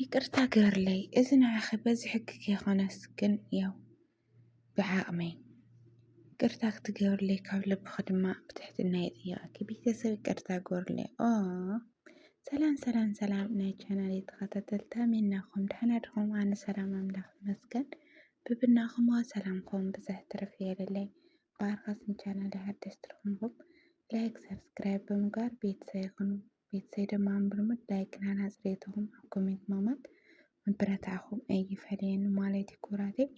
ይቅርታ ግበርለይ እዚ ንዓኸ በዚ ሕክክ የኾነስ ግን ያው ብዓቕመይ ይቅርታ ክትገብርለይ ካብ ልብኺ ድማ ብትሕትና ይጥይቐኪ። ቤተሰብ ይቅርታ ግበርለይ። ሰላም ናይ ቻናል ተኸታተልቲ ከመይናኹም ደህና ዲኹም? ኣነ ሰላም ኣምላኽ ይመስገን። ብብናኹም ሰላምኩም ብዙሕ ትርፍ የለለይ። ባርኻስን ቻናል ሓደሽቲ ትኾንኩም ላይክ ሰብስክራይብ ብምግባር ቤተሰብ ይኹኑ። ቤተሰብ ድማ ብልሙድ ላይክ ናና ፅሬትኹም ኣብ ኮሜንት ማማት ምብረታኹም ኣይፈለየን ማለት ይኩራተይ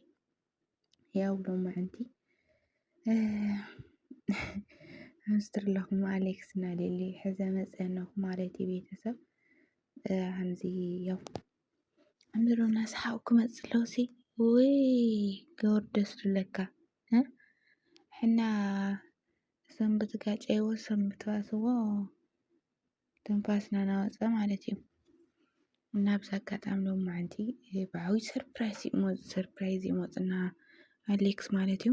ያው ሎማዓንቲ ኣምስትር ለኹም ኣሌክስ እና ሊሊ ሕዘ መፀነኹ ማለት ቤተሰብ ከምዚ ያው ኣምሮና ሰሓብ ክመፅለውሲ ወይ ገወር ደስ ዝብለካ ሕና ሰንበት ጋጨይዎ ሰንበት ባስዎ ተንፋስና ናወፀ ማለት እዩ። እና ብዛ አጋጣሚ ሎማዓንቲ ብዓብይ ሰርፕራይዝ ይመፅና ኣሌክስ ማለት እዩ።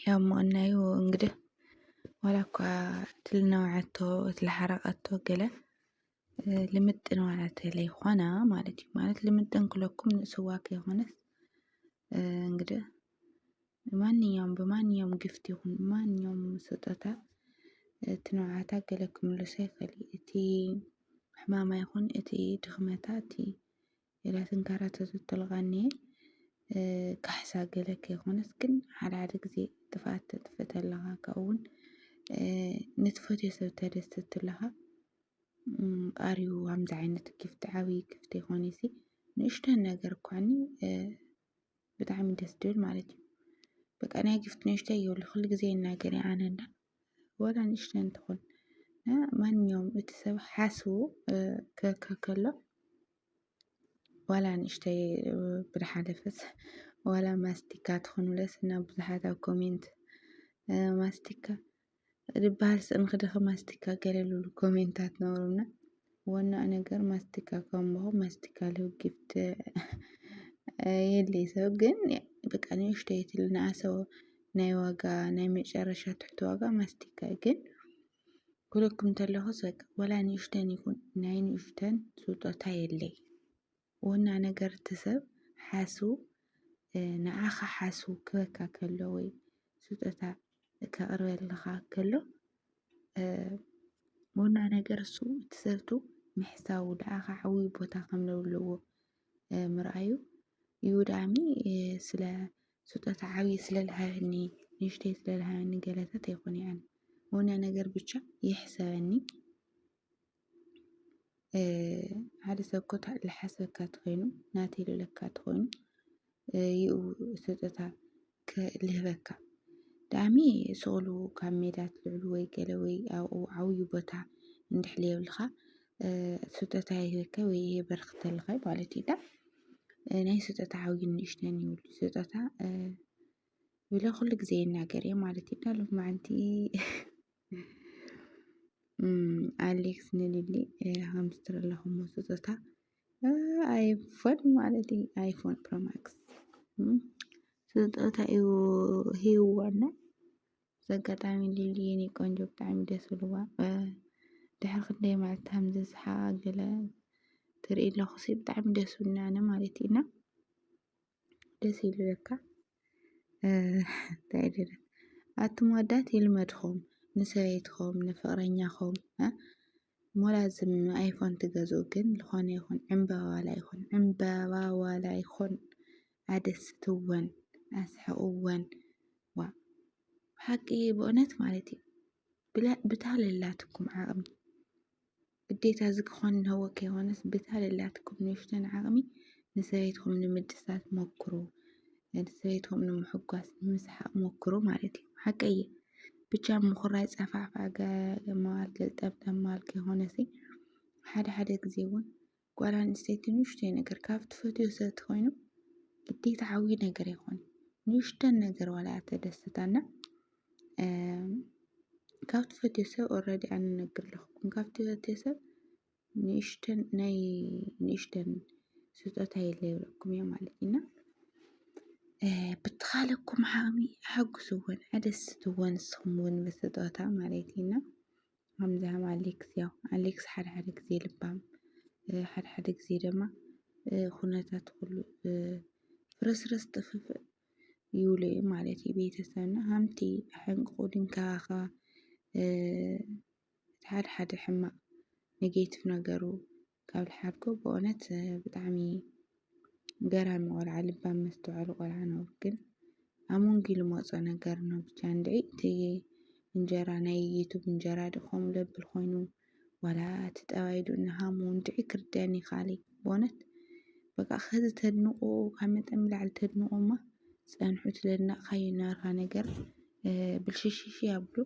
ያው መቕናዩ እንግዲህ ዋላ እኳ ትልነውዓቶ ትለሓረቐቶ ገለ ልምጥን ዋላት ለይኾና ማለት እዩ። ማለት ልምጥን ክለኩም ንእስዋ ከይኾነስ እንግዲህ በማንኛውም ግፍት ይኹን ማንኛውም ስጦታ ትነውዓታ ገለ ክምልሶ ይኽእል እቲ ሕማማ ይኹን እቲ ድኽመታ እቲ ገለ ትንካራቶ ዘተልቓኒየ ካሕሳ ገለ ከይኾነስ ግን ሓደ ግዜ ጥፍኣት ተጥፍእ ተለኻ ካብኡውን ንትፈትዮ ሰብ ተደስት ተለኻ ቃሪዩ ከምዚ ዓይነት ግፍቲ ዓብይ ግፍቲ ይኾነሲ ንእሽተን ነገር እኳኒ ብጣዕሚ ደስ ድብል ማለት እዩ። በቃ ናይ ግፍቲ ንእሽተይ የብሉ ኩሉ ግዜ ይናገር ኣነና ወላ ንእሽተን ትኹን ማንኛውም እቲ ሰብ ሓስቡ ከከሎ ዋላ ንእሽተይ ብድሓደፈስ ዋላ ማስቲካ ትኹንለስ እና ብዙሓት ኣብ ኮሜንት ማስቲካ ድበሃል ስእንክድኺ ማስቲካ ገለልሉ ኮሜንታት ነውሩና ወና ነገር ማስቲካ ከምቦ ማስቲካ ልህብ ጊፍት የለይ ሰብ ግን በቃ ንእሽተይ ትልናኣሰብ ናይ ዋጋ ናይ መጨረሻ ትሕቲ ዋጋ ማስቲካ ግን ክልኩም ተለኹስ በቃ ወላ ንእሽተን ይኹን ናይ ንእሽተን ስጦታ የለይ ወና ነገር ትሰብ ሓስቡ ንዓኻ ሓስቡ ክበካ ከሎ ወይ ስጦታ ከቕርበልኻ ከሎ ወና ነገር እሱ ትሰብቱ ምሕሳቡ ንዓኻ ዓብይ ቦታ ከም ዘብለዎ ምርኣዩ ይሁዳሚ ስለ ስጦታ ዓብይ ስለልሃበኒ ንእሽተይ ስለልሃበኒ ገለታት ኣይኮነ ኣነ ወና ነገር ብቻ ይሕሰበኒ ሓደ ሰብ እኮ ዝሓሰበካ እንተኮይኑ ናተይ ልብለካ እንተኮይኑ ይኡ ስጦታ ክልህበካ ዳኣሚ ስቕሉ ካብ ሜዳ ትልዕሉ ወይ ገለ ወይ ዓብይ ቦታ እንድሕር የብልካ ስጦታ ይህበካ ወይ የበርክተልካ ማለት እዩ ዳ ናይ ስጦታ ዓብይን ንእሽተይን ይብሉ ስጦታ ብለ ኩሉ ግዜ ይናገር እየ ማለት እዩ ዳ ሎማዓንቲ ኣሌክስ ንሊሊ ሃምስተር ኣለኹም ስጦታ ኣይፎን ማለት እዩ ኣይፎን ፕሮማክስ ስጦታ እዩ ሂብዋና ዘጋጣሚ ሊሊ የኔ ቆንጆ ብጣዕሚ ደስ ብልዋ ድሕሪ ክንደይ መዓልቲ ከምዚ ዝስሓቃ ገለ ትርኢ ኣለኹሲ ብጣዕሚ ደስ ብሉኒ ኣነ ማለት እዩ እና ደስ ይብለካ እንታይ ድረ ኣቲ መወዳት ይልመድኹም ንሰበይትኹም ንፍቕረኛኹም ሞላዝም ኣይፎን ትገዝኡ ግን ዝኾነ ይኹን ዕምበባ ዋላ ይኹን ኣደስትወን ኣስሕቁወን ዋ ሓቂ ብእውነት ማለት እዩ ብታለላትኩም ዓቕሚ ግዴታ ዝክኾን ንህወ ከይኾነስ ብታለላትኩም ንእሽተን ዓቕሚ ንሰበይትኩም ንምድሳት ሞክሩ ንሰበይትኩም ንምሕጓስ ንምስሓቅ ሞክሩ ማለት እዩ ሓቀየ ብቻ ምኹራይ ፀፋዕፋዕ ማል ገልጠምጠም ማል ከይኾነሲ ሓደ ግዜ እውን ጓል ኣንስተይቲ ንእሽተይ ነገር ካብ ትፈትዮ ሰብ እንተኮይኑ ግዴታ ዓብይ ነገር ኣይኮነን ንእሽተን ነገር ዋላ ተደስታና ካብ ትፈትዮ ሰብ ኦልሬዲ ኣነ ነግር ኣለኹም ካብ ትፈትዮ ሰብ ንእሽተን ስጦታ የለ ይብለኩም እየ ማለት ኢና ብትኻለኩም ዓቕሚ ሓግዝወን ኣደስትወን ንስኹም እውን ብስጦታ ማለት ኢና ከምዚ ኣሌክስ ያው ኣሌክስ ሓደ ግዜ ልባም ሓደ ግዜ ድማ ኩነታት ኩሉ ፍርስርስ ጥፍእ ይብሉ እዮም ማለት እዩ። ቤተሰብና ሃምቲ ሕንቁ ድንከባኸባ ሓደ ሕማቅ ኔጌቲቭ ነገሩ ካብ ዝሓልኮ ብእውነት ብጣዕሚ ገራሚ ቆልዓ ልባም መስተዋዕሊ ቆልዓ ነው። ግን ኣብ መንጎ ልመፆ ነገር ነው ብቻ እንድዒ እቲ እንጀራ ናይ ዩቱብ እንጀራ ድኾም ለብል ኮይኑ ዋላ እቲ ጠባይዱ እናሃሙ እንድዒ ክርድአኒ ይከኣለይ ብእውነት በቃ ከዚ ተድንቁ ካብ መጠን ብላዕሊ ተድንቁ እሞ ፀንሑ እቲ ዘድነቕካዮ ዝነበርካ ነገር ብልሽሽሽ ኣቢሉ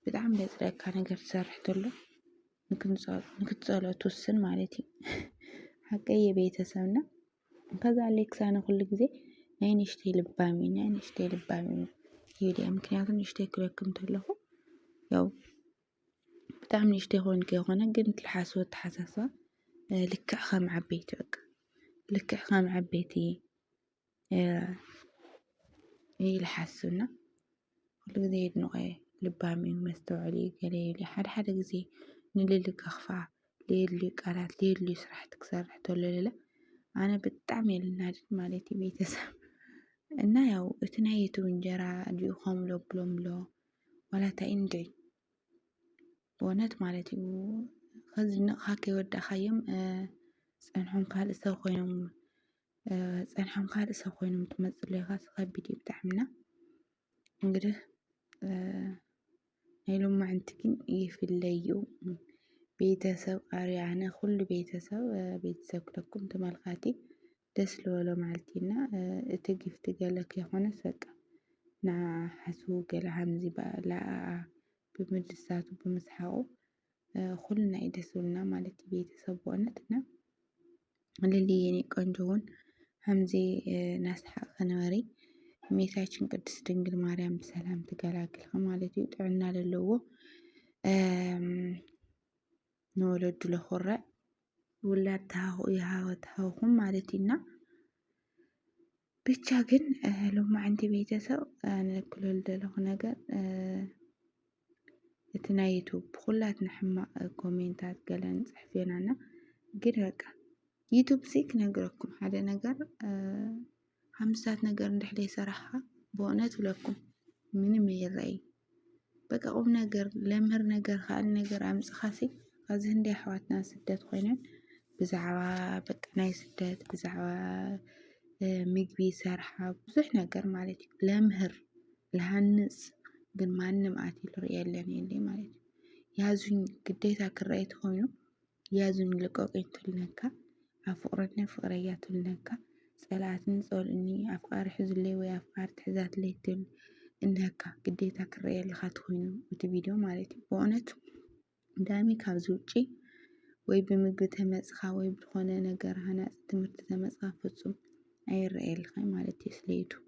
ብጣዕሚ ዘፅለአካ ነገር ትሰርሕ ተሎ ንክትፀልኦ ትውስን ማለት እዩ። ሓቀይ ቤተሰብና ከዛ ኣለይ ክሳነ ኩሉ ግዜ ናይ ንእሽተይ ልባም እዩ ናይ ንእሽተይ ልባም እዩ ይብል እየ። ምክንያቱ ንእሽተይ ክብለኩም ተለኹ ያው ብጣዕሚ ንእሽተይ ኮይንኩ ኣይኮነ ግን ትልሓስቦ ኣተሓሳስባ ልክዕ ከም ዓበይቲ በቃ ልክዕ ከም ዓበይቲ ይልሓስብና ኩሉ ግዜ የድንቆ እየ ልባም እዩ መስተውዕል እዩ ገለ ይብል እየ። ሓደ ግዜ ንልልከኽፋ ዘየድልዩ ቃላት ዘየድልዩ ስራሕቲ ክሰርሕ ተሎ ለለ ኣነ ብጣዕሚ እየ ልናደድ ማለት እዩ ቤተሰብ እና ያው እቲ ናይ ዩቱብ እንጀራ ድኡ ከምኡ ዘብሎምሎ ዋላ እንታይ እንድዒ ብእውነት ማለት እዩ። ከዝድንቕካ ከይወዳእካዮም ፀንሖም ካልእ ሰብ ኮይኖም ትመፅእ ኢኻ ከቢድ እዩ ብጣዕሚና እንግዲህ ናይ ሎማዓንቲ ግን ይፍለ እዩ ቤተሰብ ቀርዩ ኣነ ኩሉ ቤተሰብ ክለኩም ተመልካቲ ደስ ዝበሎ መዓልቲና እቲ ጊፍቲ ገለ ከይኮነስ በቃ ንዓ ሓስቡ ገለ ከምዚ ለኣኣ ብምድሳቱ ብምስሓቁ ኩልና እዩ ደስ ዝብልና ማለት እዩ ቤተሰብ ብእውነት እና ልልየ የኔ ቆንጆ እውን ከምዚ እናሰሓቅክ ክነበሪ እመቤታችን ቅድስት ድንግል ማርያም ብሰላም ትገላግልካ ማለት እዩ። ጥዕና ለለዎ ንወለዱ ለኩርዕ ውላድ ተሃውኩም ማለት እዩና ብቻ ግን ሎማዓንቲ ቤተሰብ ኣነ ክብሎ ዝደለኩ ነገር እቲ ናይ ዩቱብ ኩላትና ሕማቅ ኮሜንታት ገለ ንፅሕፍ ኢናና ግን በቃ ዩቱብ ክነግረኩም ሓደ ነገር ሓምስታት ነገር እንድሕር ዘይሰራሕካ ብእውነት ይብለኩም ምንም ኣይረኣይ በቃ ቁም ነገር ለምህር ነገር ካልእ ነገር ኣምፅኻሲ ኣብዚ ህንደይ ኣሕዋትና ስደት ኮይነን ብዛዕባ በቃ ናይ ስደት ብዛዕባ ምግቢ ሰርሓ ብዙሕ ነገር ማለት እዩ ለምህር ዝሃንፅ ግን ማንም ኣትዩ ዝሪአለን የለን ማለት እዩ። ያዙኝ ግዴታ ክረአይ እንተኮይኑ ያዙኝ ልቀቁኝ ትብለካ ኣብ ፍቅረኛ ፍቅረያ ትብለካ ፀላእትን ፀልኡኒ ኣፍቃሪ ሕዙለይ ወይ ኣፍቃሪ ትሕዛትለይ ትብል እንካ ግዴታ ክረአየልካ እንተኮይኑ እቲ ቪድዮ ማለት እዩ። ብእውነት ዳሚ ካብዚ ውጪ ወይ ብምግቢ ተመፅካ ወይ ብዝኾነ ነገር ሃናፂ ትምህርቲ ተመፅካ ፍፁም ኣይረኣየልካን ማለት እዩ ስለ ዩቱብ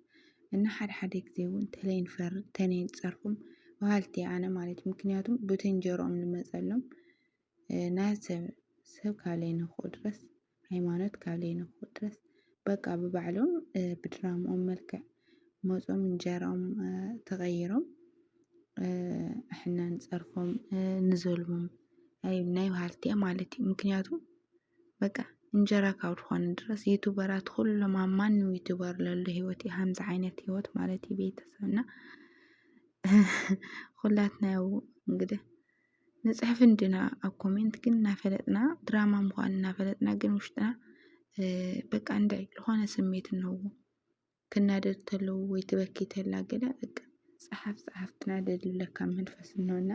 እና ሓደ ግዜ እውን ተለይ ንፈርድ ተለይ ንፀርፎም በሃልቲ ኣነ ማለት እዩ። ምክንያቱም ብተንጀርኦም ንመፀሎም ናይ ሰብ ካብ ለይነክኡ ድረስ ሃይማኖት ካብ ለይነክኡ ድረስ በቃ ብባዕሎም ብድራምኦም መልክዕ መፆም እንጀራኦም ተቀይሮም ኣሕና ንፀርፎም ንዘልሞም ናይ በሃልቲ እየ ማለት እዩ። ምክንያቱም በቃ እንጀራ ካብ ዝኾነ ድረስ ዩቱበራት ኩሎም ኣብ ማንም ዩቱበር ዘሎ ሂወት እዩ ከምዚ ዓይነት ሂወት ማለት እዩ ቤተሰብና ኩላትና ያው እንግዲህ ንፅሕፍ እንድና ኣብ ኮሜንት ግን እናፈለጥና ድራማ ምኳኑ እናፈለጥና ግን ውሽጥና በቃ እንድዒ ዝኾነ ስሜት እንህዎ ክናደድ ተለዉ ወይ ትበኪ ተላ ገለ በቃ ፀሓፍ ትናደድ ዝብለካ መንፈስ እንሆና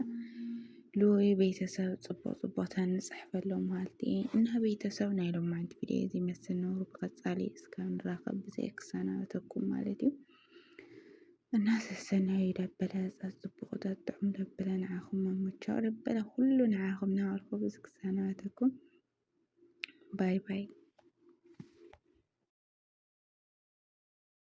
ልወይ ቤተሰብ ፅቡቅ ተንፅሕፈሎም መሃልቲ እና ቤተሰብ ናይ ሎማዓንቲ ቪድዮ እዚ ይመስል ነበሩ። ብቀፃሊ እስካብ ንራኸብ ብዘይ ክሰናበተኩም ማለት እዩ እና ሰናይ ደበለ ፅቡቅ ጥዑም ደበለ ንዓኹም መሞቻው ደበለ ኩሉ ንዓኹም ናበልኩ ብዚ ክሰናበተኩም ባይ ባይ።